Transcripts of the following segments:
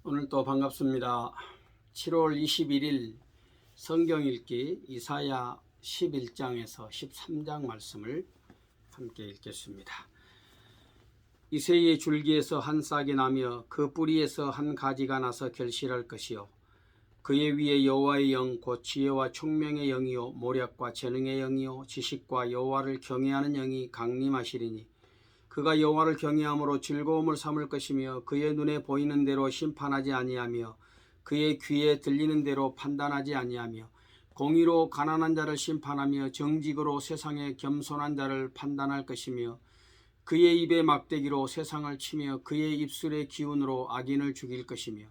오늘 또 반갑습니다. 7월 21일 성경 읽기 이사야 11장에서 13장 말씀을 함께 읽겠습니다. 이새의 줄기에서 한 싹이 나며 그 뿌리에서 한 가지가 나서 결실할 것이요 그의 위에 여호와의 영 곧 지혜와 총명의 영이요 모략과 재능의 영이요 지식과 여호와를 경외하는 영이 강림하시리니 그가 여호와를 경외함으로 즐거움을 삼을 것이며 그의 눈에 보이는 대로 심판하지 아니하며 그의 귀에 들리는 대로 판단하지 아니하며 공의로 가난한 자를 심판하며 정직으로 세상에 겸손한 자를 판단할 것이며 그의 입의 막대기로 세상을 치며 그의 입술의 기운으로 악인을 죽일 것이며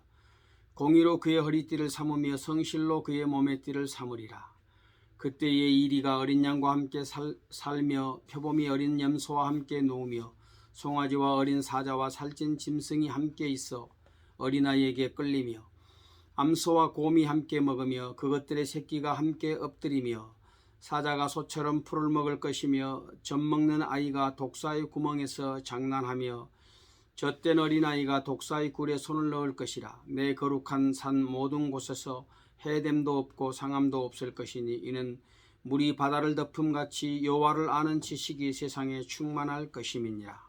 공의로 그의 허리띠를 삼으며 성실로 그의 몸의 띠를 삼으리라. 그때의 이리가 어린 양과 함께 살며 표범이 어린 염소와 함께 누우며 송아지와 어린 사자와 살찐 짐승이 함께 있어 어린아이에게 끌리며 암소와 곰이 함께 먹으며 그것들의 새끼가 함께 엎드리며 사자가 소처럼 풀을 먹을 것이며 젖먹는 아이가 독사의 구멍에서 장난하며 젖된 어린아이가 독사의 굴에 손을 넣을 것이라. 내 거룩한 산 모든 곳에서 해됨도 없고 상함도 없을 것이니 이는 물이 바다를 덮음같이 여호와를 아는 지식이 세상에 충만할 것임이니라.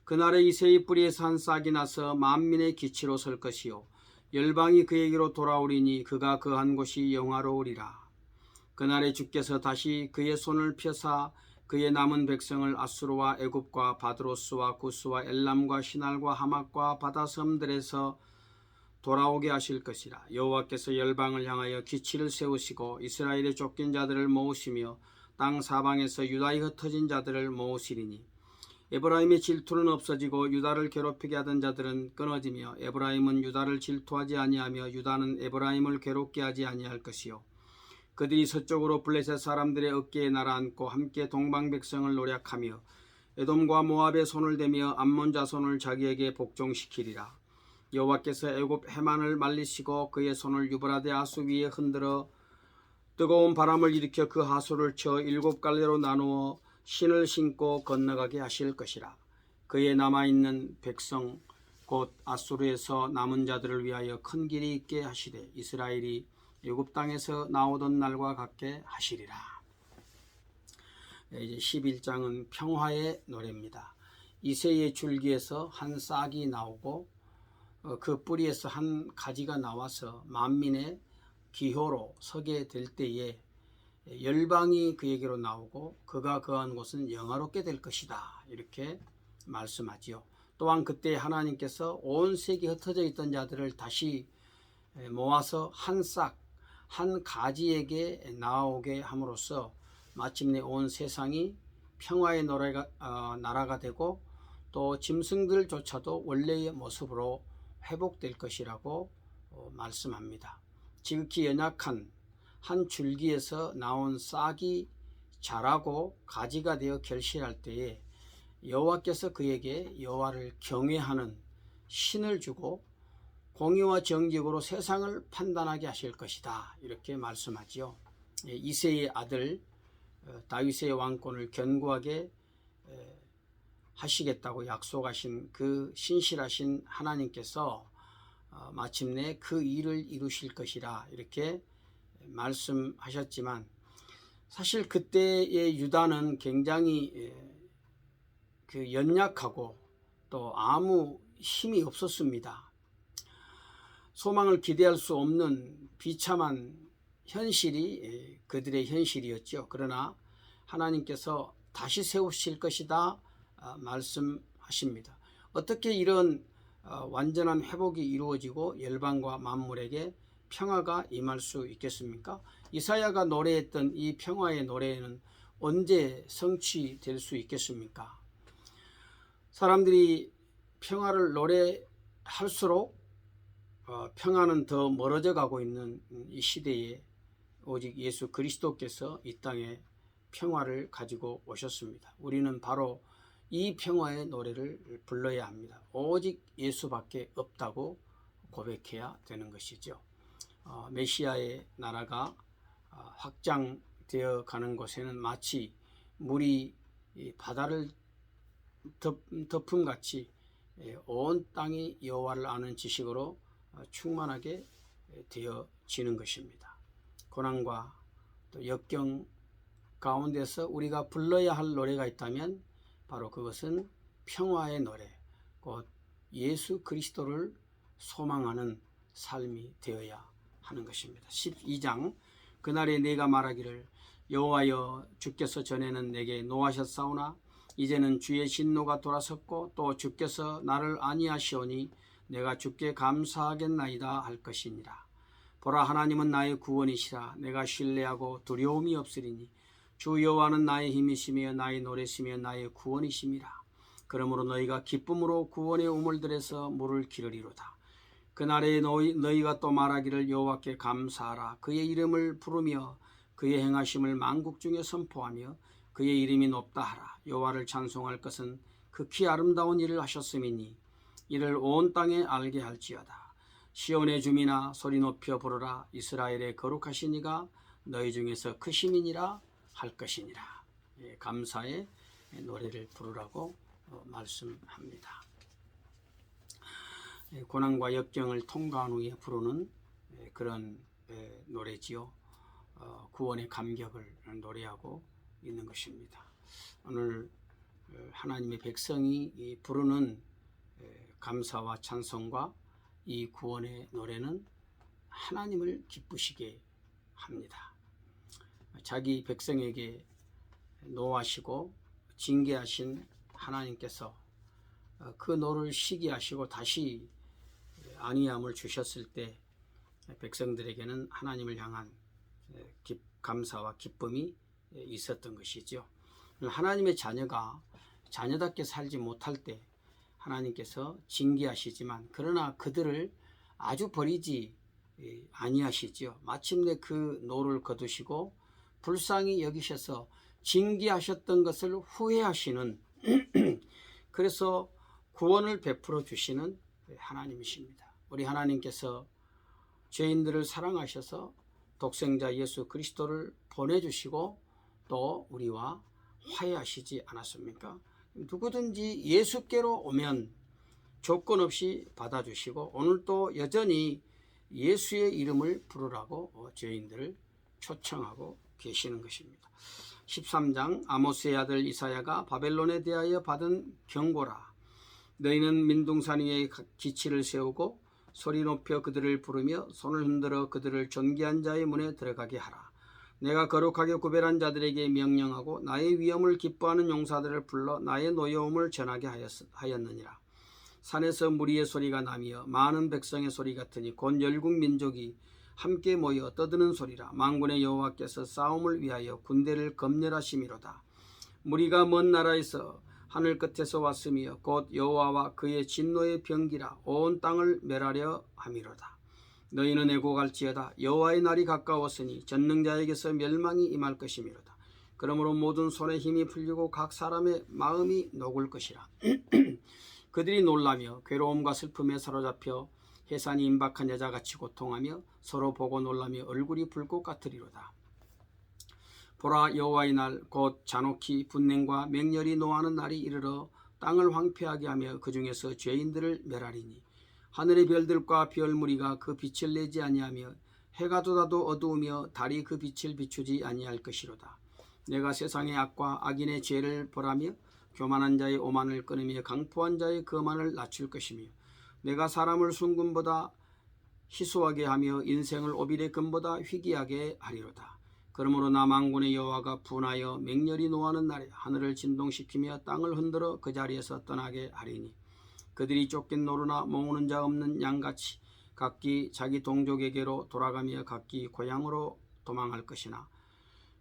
그날에 이새의 뿌리에서 한 싹이 나서 만민의 기치로 설 것이요 열방이 그에게로 돌아오리니 그가 거한 곳이 영화로우리라. 그날에 주께서 다시 그의 손을 펴사 그의 남은 백성을 아수르와 애굽과 바드로스와 구스와 엘람과 시날과 하맛과 바다섬들에서 돌아오게 하실 것이라. 여호와께서 열방을 향하여 기치를 세우시고 이스라엘의 쫓긴 자들을 모으시며 땅 사방에서 유다의 흩어진 자들을 모으시리니 에브라임의 질투는 없어지고 유다를 괴롭히게 하던 자들은 끊어지며 에브라임은 유다를 질투하지 아니하며 유다는 에브라임을 괴롭게 하지 아니할 것이요 그들이 서쪽으로 블레셋 사람들의 어깨에 날아앉고 함께 동방 백성을 노략하며 에돔과 모압의 손을 대며 암몬 자손을 자기에게 복종시키리라. 여호와께서 애굽 해만을 말리시고 그의 손을 유브라데 하수 위에 흔들어 뜨거운 바람을 일으켜 그 하수를 쳐 7갈래로 나누어 신을 신고 건너가게 하실 것이라. 그의 남아있는 백성 곧 아수르에서 남은 자들을 위하여 큰 길이 있게 하시되 이스라엘이 애굽 땅에서 나오던 날과 같게 하시리라. 이제 11장은 평화의 노래입니다. 이새의 줄기에서 한 싹이 나오고 그 뿌리에서 한 가지가 나와서 만민의 기효로 서게 될 때에 열방이 그에게로 나오고 그가 거한 곳은 영화롭게 될 것이다. 이렇게 말씀하지요. 또한 그때 하나님께서 온 세계에 흩어져 있던 자들을 다시 모아서 한 싹, 한 가지에게 나오게 함으로써 마침내 온 세상이 평화의 나라가 되고 또 짐승들조차도 원래의 모습으로 회복될 것이라고 말씀합니다. 지극히 연약한 한 줄기에서 나온 싹이 자라고 가지가 되어 결실할 때에 여호와께서 그에게 여호와를 경외하는 신을 주고 공의와 정직으로 세상을 판단하게 하실 것이다. 이렇게 말씀하지요. 이새의 아들 다윗의 왕권을 견고하게 하시겠다고 약속하신 그 신실하신 하나님께서 마침내 그 일을 이루실 것이라 이렇게 말씀하셨지만 사실 그때의 유다는 굉장히 연약하고 또 아무 힘이 없었습니다. 소망을 기대할 수 없는 비참한 현실이 그들의 현실이었죠. 그러나 하나님께서 다시 세우실 것이다 말씀하십니다. 어떻게 이런 완전한 회복이 이루어지고 열방과 만물에게 평화가 임할 수 있겠습니까? 이사야가 노래했던 이 평화의 노래는 언제 성취될 수 있겠습니까? 사람들이 평화를 노래할수록 평화는 더 멀어져 가고 있는 이 시대에 오직 예수 그리스도께서 이 땅에 평화를 가지고 오셨습니다. 우리는 바로 이 평화의 노래를 불러야 합니다. 오직 예수밖에 없다고 고백해야 되는 것이죠. 메시아의 나라가 확장되어 가는 곳에는 마치 물이 바다를 덮음같이 온 땅이 여호와를 아는 지식으로 충만하게 되어지는 것입니다. 고난과 또 역경 가운데서 우리가 불러야 할 노래가 있다면 바로 그것은 평화의 노래, 곧 예수 그리스도를 소망하는 삶이 되어야 하는 것입니다. 12장 그날에 내가 말하기를 여호와여 주께서 전에는 내게 노하셨사오나 이제는 주의 진노가 돌아섰고 또 주께서 나를 아니하시오니 내가 주께 감사하겠나이다 할 것이니라. 보라 하나님은 나의 구원이시라. 내가 신뢰하고 두려움이 없으리니 주 여호와는 나의 힘이시며 나의 노래시며 나의 구원이심이라. 그러므로 너희가 기쁨으로 구원의 우물들에서 물을 기르리로다. 그날에 너희가 또 말하기를 여호와께 감사하라. 그의 이름을 부르며 그의 행하심을 만국 중에 선포하며 그의 이름이 높다 하라. 여호와를 찬송할 것은 극히 아름다운 일을 하셨음이니 이를 온 땅에 알게 할지어다. 시온의 주민아 소리 높여 부르라. 이스라엘의 거룩하신 이가 너희 중에서 크심이니라 할 것이니라. 감사의 노래를 부르라고 말씀합니다. 고난과 역경을 통과한 후에 부르는 그런 노래지요. 구원의 감격을 노래하고 있는 것입니다. 오늘 하나님의 백성이 부르는 감사와 찬송과 이 구원의 노래는 하나님을 기쁘시게 합니다. 자기 백성에게 노하시고 징계하신 하나님께서 그 노를 시기하시고 다시 안위함을 주셨을 때 백성들에게는 하나님을 향한 감사와 기쁨이 있었던 것이죠. 하나님의 자녀가 자녀답게 살지 못할 때 하나님께서 징계하시지만 그러나 그들을 아주 버리지 아니하시지요. 마침내 그 노를 거두시고 불쌍히 여기셔서 징계하셨던 것을 후회하시는 그래서 구원을 베풀어 주시는 하나님이십니다. 우리 하나님께서 죄인들을 사랑하셔서 독생자 예수 그리스도를 보내주시고 또 우리와 화해하시지 않았습니까? 누구든지 예수께로 오면 조건 없이 받아주시고 오늘도 여전히 예수의 이름을 부르라고 죄인들을 초청하고 계시는 것입니다. 13장 아모스의 아들 이사야가 바벨론에 대하여 받은 경고라. 너희는 민둥산 위에 기치를 세우고 소리 높여 그들을 부르며 손을 흔들어 그들을 존귀한 자의 문에 들어가게 하라. 내가 거룩하게 구별한 자들에게 명령하고 나의 위엄을 기뻐하는 용사들을 불러 나의 노여움을 전하게 하였느니라. 산에서 무리의 소리가 나며 많은 백성의 소리 같으니 곧 열국 민족이 함께 모여 떠드는 소리라. 만군의 여호와께서 싸움을 위하여 군대를 검열하심이로다. 무리가 먼 나라에서 하늘 끝에서 왔으며 곧 여호와와 그의 진노의 병기라. 온 땅을 멸하려 함이로다. 너희는 애곡할지어다. 여호와의 날이 가까웠으니 전능자에게서 멸망이 임할 것이미로다. 그러므로 모든 손에 힘이 풀리고 각 사람의 마음이 녹을 것이라. 그들이 놀라며 괴로움과 슬픔에 사로잡혀 해산이 임박한 여자같이 고통하며 서로 보고 놀라며 얼굴이 불꽃 같으리로다. 보라 여호와의 날 곧 잔혹히 분냉과 맹렬히 노하는 날이 이르러 땅을 황폐하게 하며 그 중에서 죄인들을 멸하리니 하늘의 별들과 별무리가 그 빛을 내지 아니하며 해가 돋아도 어두우며 달이 그 빛을 비추지 아니할 것이로다. 내가 세상의 악과 악인의 죄를 벌하며 교만한 자의 오만을 끊으며 강포한 자의 거만을 낮출 것이며 내가 사람을 순금보다 희소하게 하며 인생을 오빌의 금보다 희귀하게 하리로다. 그러므로 나 만군의 여호와가 분하여 맹렬히 노하는 날에 하늘을 진동시키며 땅을 흔들어 그 자리에서 떠나게 하리니 그들이 쫓긴 노루나 모으는 자 없는 양같이 각기 자기 동족에게로 돌아가며 각기 고향으로 도망할 것이나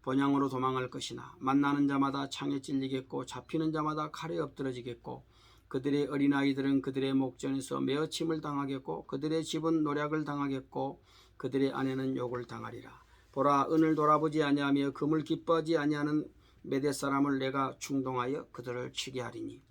번향으로 도망할 것이나 만나는 자마다 창에 찔리겠고 잡히는 자마다 칼에 엎드러지겠고 그들의 어린아이들은 그들의 목전에서 메어침을 당하겠고 그들의 집은 노략을 당하겠고 그들의 아내는 욕을 당하리라. 보라 은을 돌아보지 아니하며 금을 기뻐하지 아니하는 메대 사람을 내가 충동하여 그들을 치게 하리니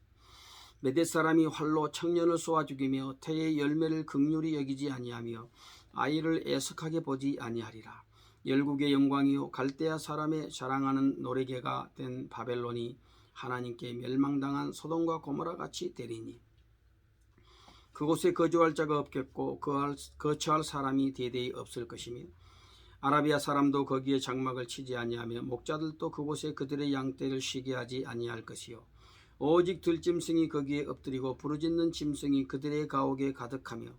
메대 사람이 활로 청년을 쏘아 죽이며 태의 열매를 긍휼히 여기지 아니하며 아이를 애석하게 보지 아니하리라. 열국의 영광이요 갈대아 사람의 자랑하는 노래개가 된 바벨론이 하나님께 멸망당한 소돔과 고모라 같이 되리니 그곳에 거주할 자가 없겠고 거처할 사람이 대대히 없을 것이며 아라비아 사람도 거기에 장막을 치지 아니하며 목자들도 그곳에 그들의 양떼를 쉬게 하지 아니할 것이요 오직 들짐승이 거기에 엎드리고 부르짖는 짐승이 그들의 가옥에 가득하며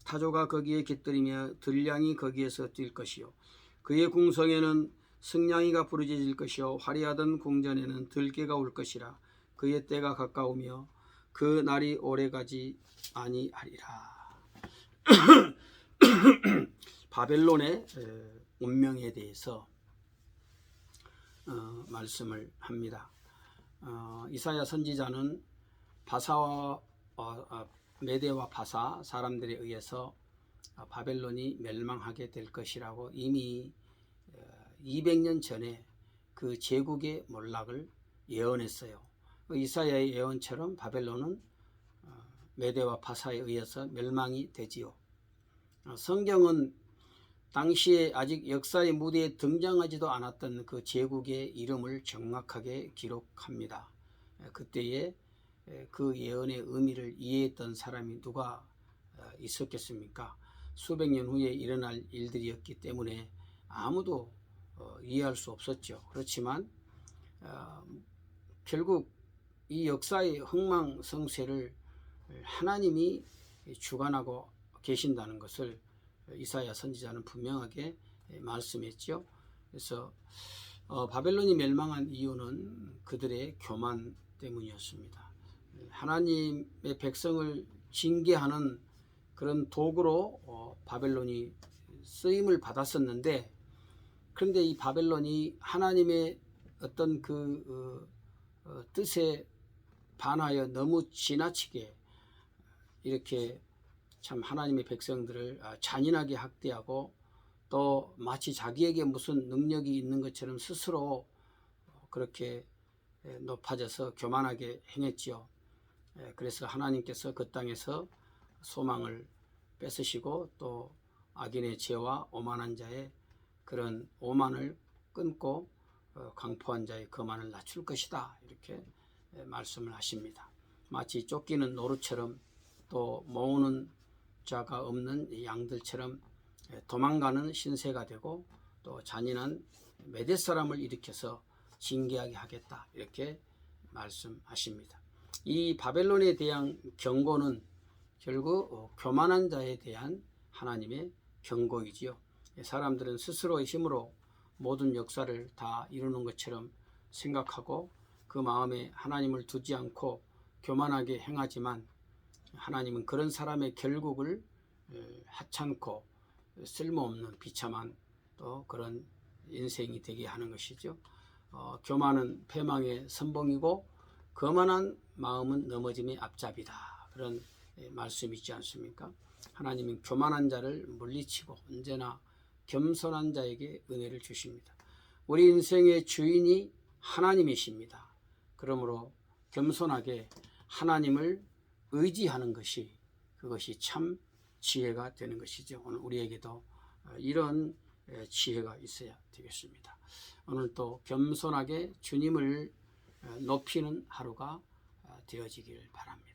타조가 거기에 깃들이며 들량이 거기에서 뛸 것이요 그의 궁성에는 승냥이가 부르짖을 것이요 화려하던 궁전에는 들개가 울 것이라 그의 때가 가까우며 그 날이 오래가지 아니하리라. 바벨론의 운명에 대해서 말씀을 합니다. 이사야 선지자는 바사와 메대와 바사 사람들에 의해서 바벨론이 멸망하게 될 것이라고 이미 200년 전에 그 제국의 몰락을 예언했어요. 이사야의 예언처럼 바벨론은 메대와 바사에 의해서 멸망이 되지요. 성경은 당시에 아직 역사의 무대에 등장하지도 않았던 그 제국의 이름을 정확하게 기록합니다. 그때에 그 예언의 의미를 이해했던 사람이 누가 있었겠습니까? 수백 년 후에 일어날 일들이었기 때문에 아무도 이해할 수 없었죠. 그렇지만 결국 이 역사의 흥망성쇠를 하나님이 주관하고 계신다는 것을 이사야 선지자는 분명하게 말씀했죠. 그래서 바벨론이 멸망한 이유는 그들의 교만 때문이었습니다. 하나님의 백성을 징계하는 그런 도구로 바벨론이 쓰임을 받았었는데, 그런데 이 바벨론이 하나님의 어떤 그 뜻에 반하여 너무 지나치게 이렇게 참 하나님의 백성들을 잔인하게 학대하고 또 마치 자기에게 무슨 능력이 있는 것처럼 스스로 그렇게 높아져서 교만하게 행했지요. 그래서 하나님께서 그 땅에서 소망을 뺏으시고 또 악인의 죄와 오만한 자의 그런 오만을 끊고 강포한 자의 거만을 낮출 것이다, 이렇게 말씀을 하십니다. 마치 쫓기는 노루처럼 또 모으는 자가 없는 양들처럼 도망가는 신세가 되고 또 잔인한 메대 사람을 일으켜서 징계하게 하겠다, 이렇게 말씀하십니다. 이 바벨론에 대한 경고는 결국 교만한 자에 대한 하나님의 경고이지요. 사람들은 스스로의 힘으로 모든 역사를 다 이루는 것처럼 생각하고 그 마음에 하나님을 두지 않고 교만하게 행하지만 하나님은 그런 사람의 결국을 하찮고 쓸모없는 비참한 또 그런 인생이 되게 하는 것이죠. 교만은 패망의 선봉이고 거만한 마음은 넘어짐의 앞잡이다, 그런 말씀이 있지 않습니까? 하나님은 교만한 자를 물리치고 언제나 겸손한 자에게 은혜를 주십니다. 우리 인생의 주인이 하나님이십니다. 그러므로 겸손하게 하나님을 의지하는 것이, 그것이 참 지혜가 되는 것이죠. 오늘 우리에게도 이런 지혜가 있어야 되겠습니다. 오늘 또 겸손하게 주님을 높이는 하루가 되어지길 바랍니다.